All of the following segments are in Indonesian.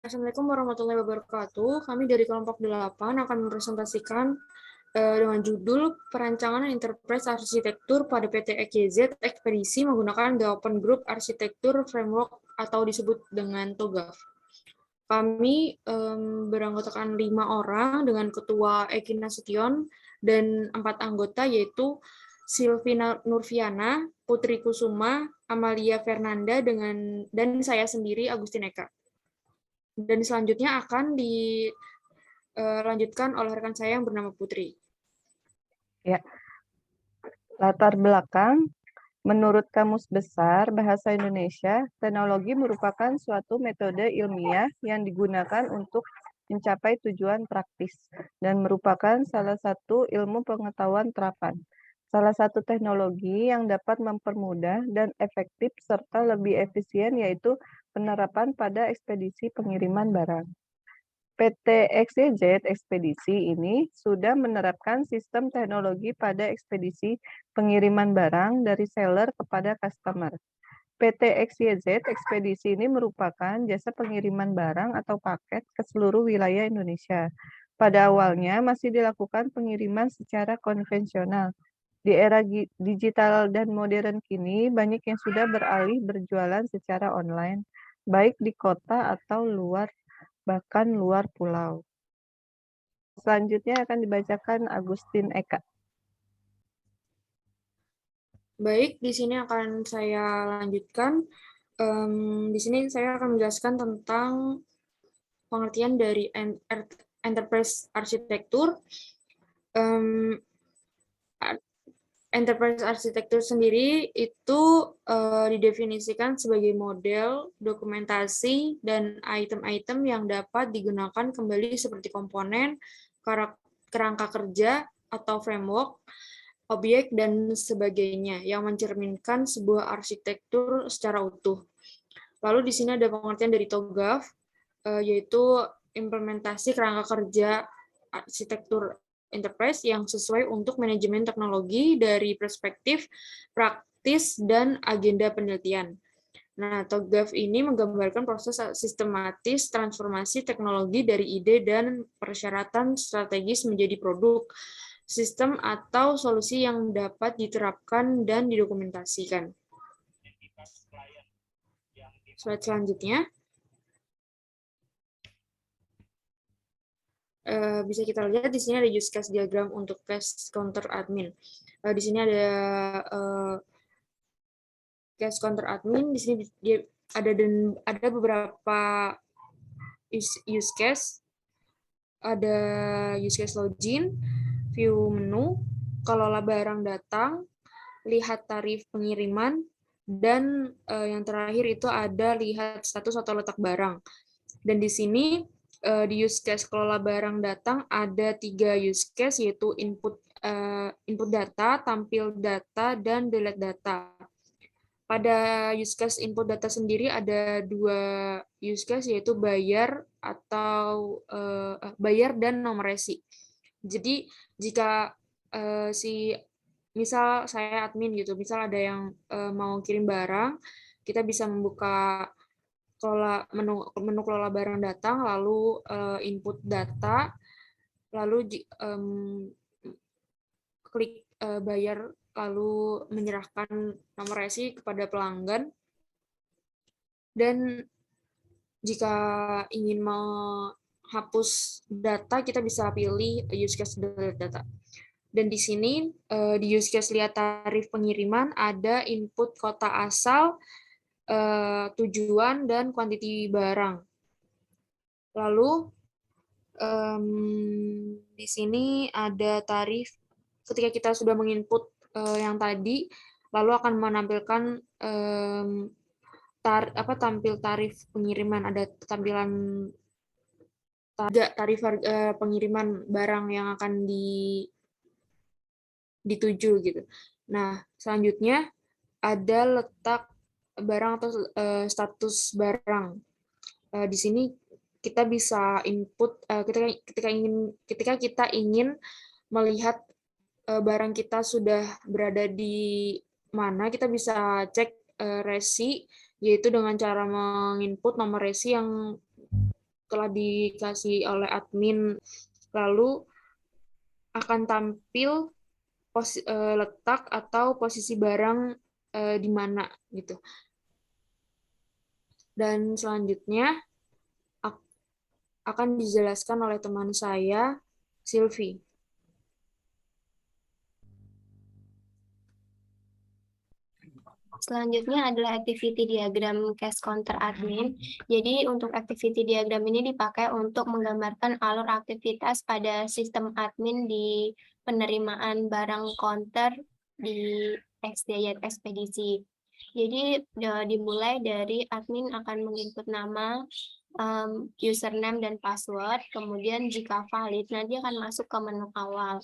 Assalamualaikum warahmatullahi wabarakatuh. Kami dari kelompok 8 akan mempresentasikan dengan judul Perancangan Enterprise Arsitektur pada PT EKZ Ekspedisi menggunakan The Open Group Architecture Framework atau disebut dengan TOGAF. Kami beranggotakan 5 orang dengan Ketua Eki Nasution dan 4 anggota yaitu Silvina Nurfiana, Putri Kusuma, Amalia Fernanda, dan saya sendiri Agustin Eka. Dan selanjutnya akan dilanjutkan oleh rekan saya yang bernama Putri. Ya, latar belakang. Menurut Kamus Besar Bahasa Indonesia, teknologi merupakan suatu metode ilmiah yang digunakan untuk mencapai tujuan praktis dan merupakan salah satu ilmu pengetahuan terapan. Salah satu teknologi yang dapat mempermudah dan efektif serta lebih efisien yaitu penerapan pada ekspedisi pengiriman barang. PT XYZ Ekspedisi ini sudah menerapkan sistem teknologi pada ekspedisi pengiriman barang dari seller kepada customer. PT XYZ Ekspedisi ini merupakan jasa pengiriman barang atau paket ke seluruh wilayah Indonesia. Pada awalnya masih dilakukan pengiriman secara konvensional. Di era digital dan modern kini, banyak yang sudah beralih berjualan secara online, baik di kota atau bahkan luar pulau. Selanjutnya akan dibacakan Agustin Eka. Baik, di sini akan saya lanjutkan. Di sini saya akan menjelaskan tentang pengertian dari enterprise arsitektur. Enterprise arsitektur sendiri itu didefinisikan sebagai model, dokumentasi, dan item-item yang dapat digunakan kembali seperti komponen, kerangka kerja, atau framework, objek, dan sebagainya yang mencerminkan sebuah arsitektur secara utuh. Lalu di sini ada pengertian dari TOGAF, yaitu implementasi kerangka kerja arsitektur enterprise yang sesuai untuk manajemen teknologi dari perspektif praktis dan agenda penelitian. Nah, TOGAF ini menggambarkan proses sistematis transformasi teknologi dari ide dan persyaratan strategis menjadi produk, sistem atau solusi yang dapat diterapkan dan didokumentasikan. Slide selanjutnya. Bisa kita lihat di sini ada use case diagram untuk case counter admin. Di sini ada case counter admin. Di sini ada beberapa use case. Ada use case login, view menu, kelola barang datang, lihat tarif pengiriman, dan yang terakhir itu ada lihat status atau letak barang. Dan di sini di use case kelola barang datang ada 3 use case yaitu input data, tampil data, dan delete data. Pada use case input data sendiri ada 2 use case yaitu bayar atau bayar dan nomor resi. Jadi jika misal saya admin gitu, misal ada yang mau kirim barang, kita bisa membuka menu kelola barang datang, lalu input data, lalu klik bayar, lalu menyerahkan nomor resi kepada pelanggan. Dan jika ingin menghapus data, kita bisa pilih use case delete data. Dan di sini di use case lihat tarif pengiriman ada input kota asal, tujuan, dan kuantiti barang. Lalu di sini ada tarif. Ketika kita sudah menginput yang tadi, lalu akan menampilkan tampil tarif pengiriman. Ada tampilan tarif pengiriman barang yang akan dituju gitu. Nah, selanjutnya ada letak barang atau status barang. Di sini kita bisa input ketika kita ingin melihat barang kita sudah berada di mana, kita bisa cek resi, yaitu dengan cara menginput nomor resi yang telah dikasih oleh admin, lalu akan tampil letak atau posisi barang di mana gitu. Dan selanjutnya akan dijelaskan oleh teman saya, Sylvie. Selanjutnya adalah activity diagram case counter admin. Jadi untuk activity diagram ini dipakai untuk menggambarkan alur aktivitas pada sistem admin di penerimaan barang counter di Xdayat Ekspedisi. Jadi dimulai dari admin akan menginput nama, username dan password, kemudian jika valid nanti akan masuk ke menu awal.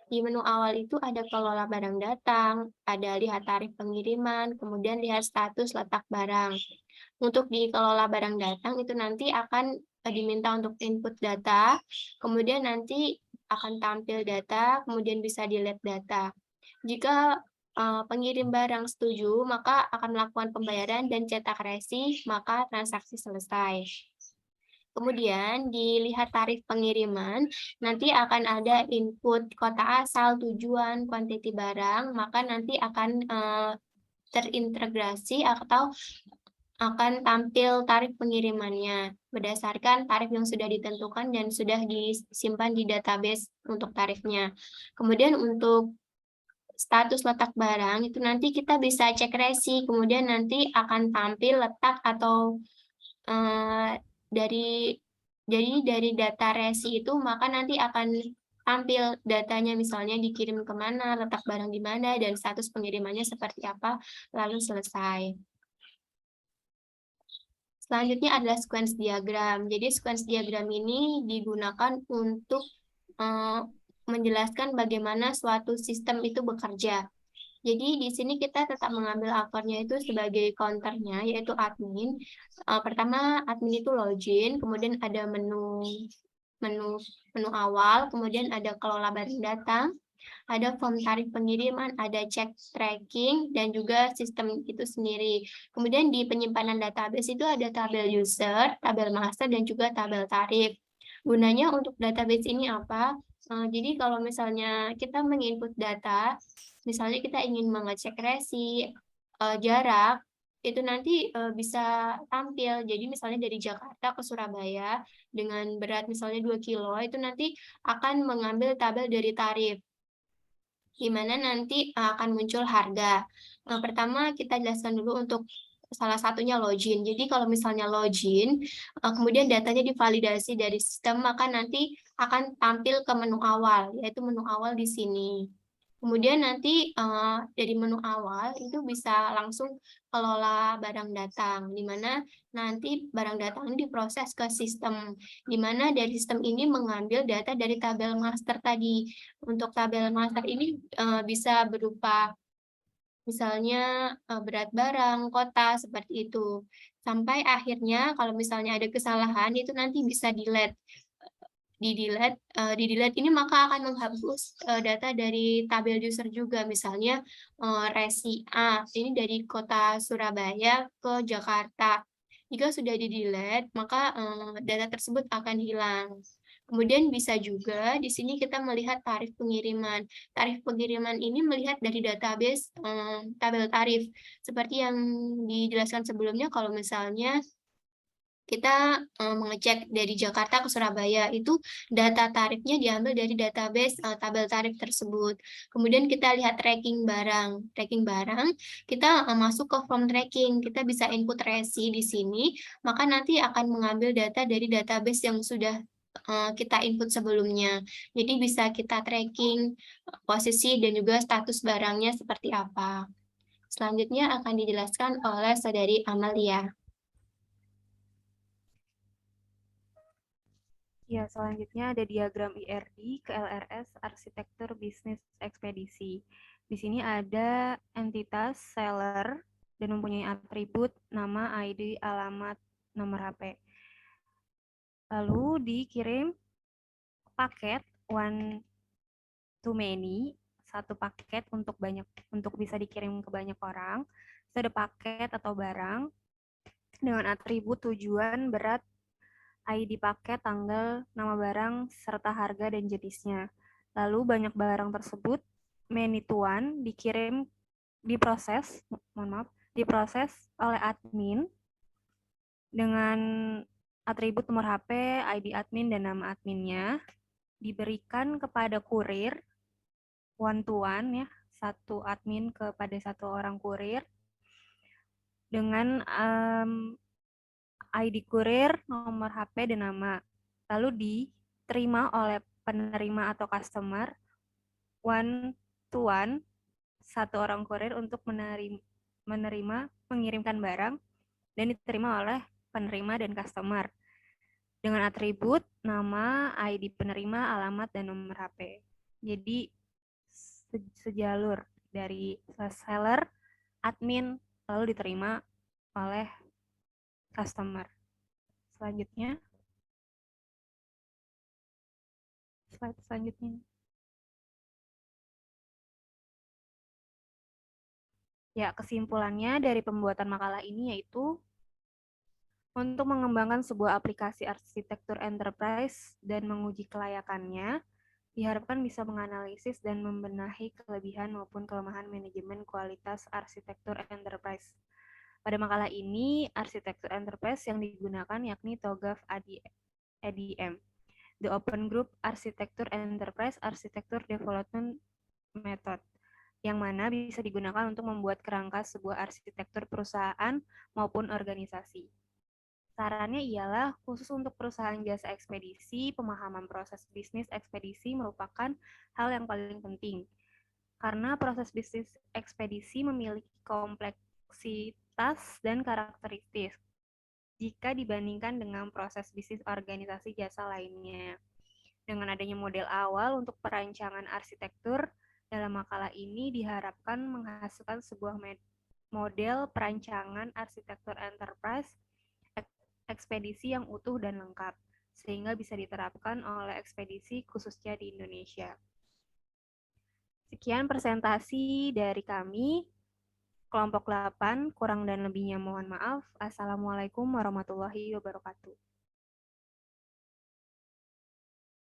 Di menu awal itu ada kelola barang datang, ada lihat tarif pengiriman, kemudian lihat status letak barang. Untuk di kelola barang datang itu nanti akan diminta untuk input data, kemudian nanti akan tampil data, kemudian bisa dilihat data. Jika pengirim barang setuju, maka akan melakukan pembayaran dan cetak resi, maka transaksi selesai. Kemudian dilihat tarif pengiriman, nanti akan ada input kota asal, tujuan, kuantiti barang, maka nanti akan terintegrasi atau akan tampil tarif pengirimannya berdasarkan tarif yang sudah ditentukan dan sudah disimpan di database untuk tarifnya. Kemudian untuk status letak barang itu nanti kita bisa cek resi, kemudian nanti akan tampil letak atau dari data resi itu maka nanti akan tampil datanya, misalnya dikirim kemana, letak barang di mana, dan status pengirimannya seperti apa, lalu selesai. Selanjutnya adalah sequence diagram. Jadi sequence diagram ini digunakan untuk menjelaskan bagaimana suatu sistem itu bekerja. Jadi di sini kita tetap mengambil aktornya itu sebagai counternya, yaitu admin. Pertama admin itu login, kemudian ada menu awal, kemudian ada kelola barang datang, ada form tarif pengiriman, ada cek tracking, dan juga sistem itu sendiri. Kemudian di penyimpanan database itu ada tabel user, tabel master, dan juga tabel tarif. Gunanya untuk database ini apa? Jadi kalau misalnya kita menginput data, misalnya kita ingin mengecek resi, jarak, itu nanti bisa tampil. Jadi misalnya dari Jakarta ke Surabaya dengan berat misalnya 2 kilo, itu nanti akan mengambil tabel dari tarif, di mana nanti akan muncul harga. Pertama kita jelaskan dulu untuk salah satunya login. Jadi kalau misalnya login, kemudian datanya divalidasi dari sistem, maka nanti akan tampil ke menu awal, yaitu menu awal di sini. Kemudian nanti dari menu awal itu bisa langsung kelola barang datang, di mana nanti barang datang ini diproses ke sistem, di mana dari sistem ini mengambil data dari tabel master tadi. Untuk tabel master ini bisa berupa misalnya berat barang, kota, seperti itu. Sampai akhirnya kalau misalnya ada kesalahan itu nanti bisa delete. Di delete ini maka akan menghapus data dari tabel user juga, misalnya resi A ini dari kota Surabaya ke Jakarta. Jika sudah di delete maka data tersebut akan hilang. Kemudian bisa juga di sini kita melihat tarif pengiriman. Tarif pengiriman ini melihat dari database tabel tarif. Seperti yang dijelaskan sebelumnya, kalau misalnya kita mengecek dari Jakarta ke Surabaya, itu data tarifnya diambil dari database tabel tarif tersebut. Kemudian kita lihat tracking barang. Tracking barang, kita masuk ke form tracking. Kita bisa input resi di sini, maka nanti akan mengambil data dari database yang sudah kita input sebelumnya. Jadi bisa kita tracking posisi dan juga status barangnya seperti apa. Selanjutnya akan dijelaskan oleh Saudari Amalia. Ya, selanjutnya ada diagram IRD ke LRS Arsitektur Bisnis Ekspedisi. Di sini ada entitas seller dan mempunyai atribut nama, ID, alamat, nomor HP. Lalu dikirim paket one to many, satu paket untuk bisa dikirim ke banyak orang. Itu ada paket atau barang dengan atribut tujuan, berat, ID paket, tanggal, nama barang, serta harga dan jenisnya. Lalu banyak barang tersebut, many to one, diproses oleh admin dengan atribut nomor HP, ID admin, dan nama adminnya, diberikan kepada kurir, one to one, ya, satu admin kepada satu orang kurir, dengan ID kurir, nomor HP, dan nama. Lalu diterima oleh penerima atau customer, one to one, satu orang kurir untuk mengirimkan barang, dan diterima oleh penerima dan customer dengan atribut nama, ID penerima, alamat, dan nomor HP. Jadi sejalur dari seller, admin, lalu diterima oleh customer. Selanjutnya, slide selanjutnya. Ya, kesimpulannya dari pembuatan makalah ini yaitu untuk mengembangkan sebuah aplikasi arsitektur enterprise dan menguji kelayakannya, diharapkan bisa menganalisis dan membenahi kelebihan maupun kelemahan manajemen kualitas arsitektur enterprise. Pada makalah ini, arsitektur enterprise yang digunakan yakni TOGAF ADM, The Open Group Architecture Enterprise Architecture Development Method, yang mana bisa digunakan untuk membuat kerangka sebuah arsitektur perusahaan maupun organisasi. Sarannya ialah khusus untuk perusahaan jasa ekspedisi, pemahaman proses bisnis ekspedisi merupakan hal yang paling penting. Karena proses bisnis ekspedisi memiliki kompleksitas dan karakteristik jika dibandingkan dengan proses bisnis organisasi jasa lainnya. Dengan adanya model awal untuk perancangan arsitektur, dalam makalah ini diharapkan menghasilkan sebuah model perancangan arsitektur enterprise ekspedisi yang utuh dan lengkap, sehingga bisa diterapkan oleh ekspedisi khususnya di Indonesia. Sekian presentasi dari kami, kelompok 8, kurang dan lebihnya mohon maaf. Assalamualaikum warahmatullahi wabarakatuh.